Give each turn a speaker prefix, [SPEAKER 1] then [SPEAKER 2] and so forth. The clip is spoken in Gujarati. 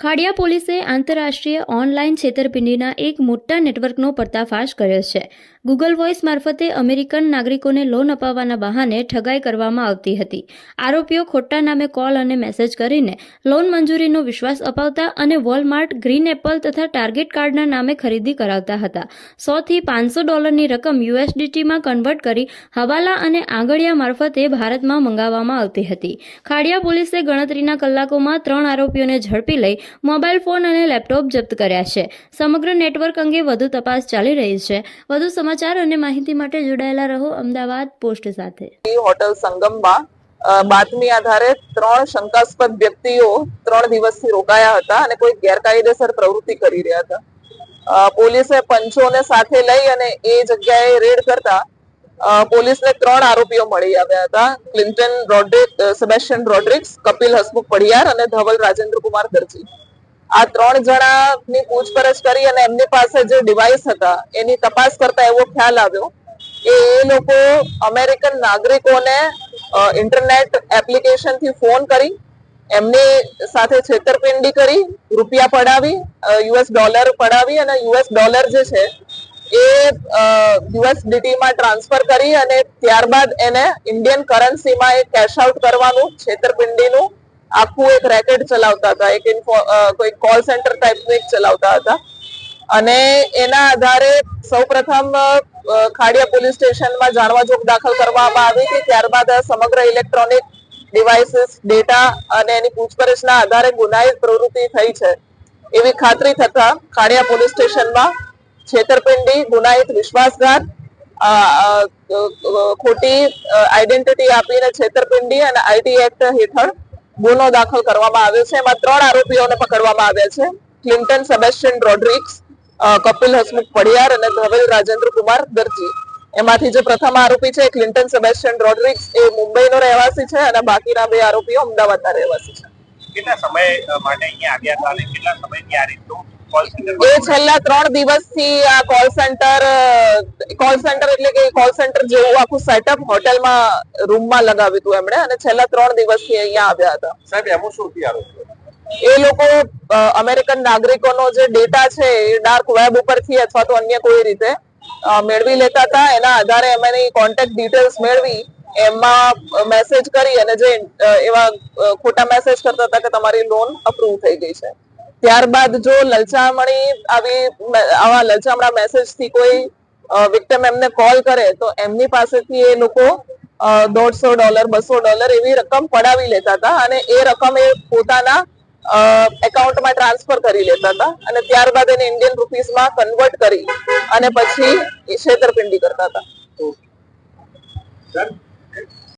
[SPEAKER 1] ખાડિયા પોલીસે આંતરરાષ્ટ્રીય ઓનલાઈન છેતરપિંડીના એક મોટા નેટવર્કનો પર્દાફાશ કર્યો છે. ગૂગલ વોઇસ મારફતે અમેરિકન નાગરિકોને લોન અપાવવાના બહાને ઠગાઈ કરવામાં આવતી હતી. આરોપીઓ ખોટા નામે કોલ અને મેસેજ કરીને લોન મંજૂરીનો વિશ્વાસ અપાવતા અને વોલમાર્ટ, ગ્રીન એપલ તથા ટાર્ગેટ કાર્ડના નામે ખરીદી કરાવતા હતા. $100 થી $500ની રકમ USDTમાં કન્વર્ટ કરી હવાલા અને આંગળિયા મારફતે ભારતમાં મંગાવવામાં આવતી હતી. ખાડિયા પોલીસે ગણતરીના કલાકોમાં 3 આરોપીઓને ઝડપી લઈ મોબાઈલ ફોન અને લેપટોપ જપ્ત કર્યા છે. સમગ્ર નેટવર્ક અંગે વધુ તપાસ ચાલી રહી છે. વધુ સમાચાર અને માહિતી માટે જોડાયેલા રહો અમદાવાદ પોસ્ટ સાથે.
[SPEAKER 2] હોટલ સંગમમાં બાતમી આધારે 3 શંકાસ્પદ વ્યક્તિઓ 3 દિવસથી રોકાયા હતા અને કોઈ ગેરકાયદેસર પ્રવૃત્તિ કરી રહ્યા હતા. પોલીસે પંચોને સાથે લઈ અને એ જગ્યાએ રેડ કરતા પોલીસને 3 આરોપીઓ મળી આવ્યા હતા. ક્લિન્ટન સેબેસ્ટિયન રોડ્રિગ્સ, કપિલ હસમુખ પઢિયાર અને ધવલ રાજેન્દ્ર કુમાર દરજી. આ 3 જણાની પૂછપરછ કરી અને એમની પાસે જે ડિવાઇસ હતા એની તપાસ કરતા એવો ખ્યાલ આવ્યો કે એ લોકો અમેરિકન નાગરિકોને ઇન્ટરનેટ એપ્લિકેશનથી ફોન કરી એમની સાથે છેતરપિંડી કરી, રૂપિયા પડાવી, $US પડાવી અને $US જે છે એ USDTમાં ટ્રાન્સફર કરી અને ત્યારબાદ એને ઇન્ડિયન કરન્સીમાં એ કેશ આઉટ કરવાનું છેતરપિંડીનું આખું એક રેકેટ ચલાવતા હતા. કોઈ કોલ સેન્ટર ટાઈપનું એક ચલાવતા હતા અને એના આધારે સૌપ્રથમ ખાડિયા પોલીસ સ્ટેશનમાં જાણવાજોગ દાખલ કરવામાં આવી કે ત્યારબાદ સમગ્ર ઇલેક્ટ્રોનિક ડિવાઇસીસ, ડેટા અને એની પૂછપરછના આધારે ગુનાહિત પ્રવૃત્તિ થઈ છે એવી ખાતરી થતા ખાડિયા પોલીસ સ્ટેશનમાં છેતરપિંડી, ગુનાહિત વિશ્વાસઘાત, ખોટી આઈડેન્ટિટી આપીને છેતરપિંડી અને IT એક્ટ હેઠળ ગુનો દાખલ કરવામાં આવ્યો છે. એમાં 3 આરોપીઓને પકડવામાં આવ્યા છે. ક્લિન્ટન સેબેસ્ટિયન રોડ્રિગ્સ, કપિલ હસમુખ પઢિયાર અને ધવલ રાજેન્દ્ર કુમાર દરજી. એમાંથી જે પ્રથમ આરોપી છે ક્લિન્ટન સેબેસ્ટિયન રોડ્રિગ્સ એ મુંબઈનો રહેવાસી છે અને બાકીના 2 આરોપીઓ અમદાવાદના રહેવાસી છે.
[SPEAKER 3] કેટલા સમય માટે અહીંયા આવ્યા હતા અને કેટલા સમયથી આ રીતનું
[SPEAKER 2] એ છેલ્લા 3 દિવસથી આ કોલ સેન્ટર એટલે કે કોલ સેન્ટર જેવું આખું સેટઅપ હોટેલમાં રૂમમાં લગાવ્યું હતું એમણે અને છેલ્લા 3 દિવસથી અહીંયા આવ્યા હતા.
[SPEAKER 3] સાહેબ એમાં શું થયું?
[SPEAKER 2] એ લોકો અમેરિકન નાગરિકોનો જે ડેટા છે એ ડાર્ક વેબ ઉપરથી અથવા તો અન્ય કોઈ રીતે મેળવી લેતા હતા. એના આધારે એમની કોન્ટેક્ટ ડિટેલ્સ મેળવી એમાં મેસેજ કરી અને જે એવા ખોટા મેસેજ કરતા હતા કે તમારી લોન અપ્રૂવ થઈ ગઈ છે. ત્યારબાદ જો આવા લલચામણા મેસેજથી કોઈ વિક્ટિમ એમને કોલ કરે તો એમની પાસેથી એ લોકો $150, $200 એવી રકમ પડાવી લેતા હતા અને એ રકમ એ પોતાના એકાઉન્ટમાં ટ્રાન્સફર કરી લેતા હતા અને ત્યારબાદ એને ઇન્ડિયન રૂપીસમાં કન્વર્ટ કરી અને પછી છેતરપિંડી કરતા હતા.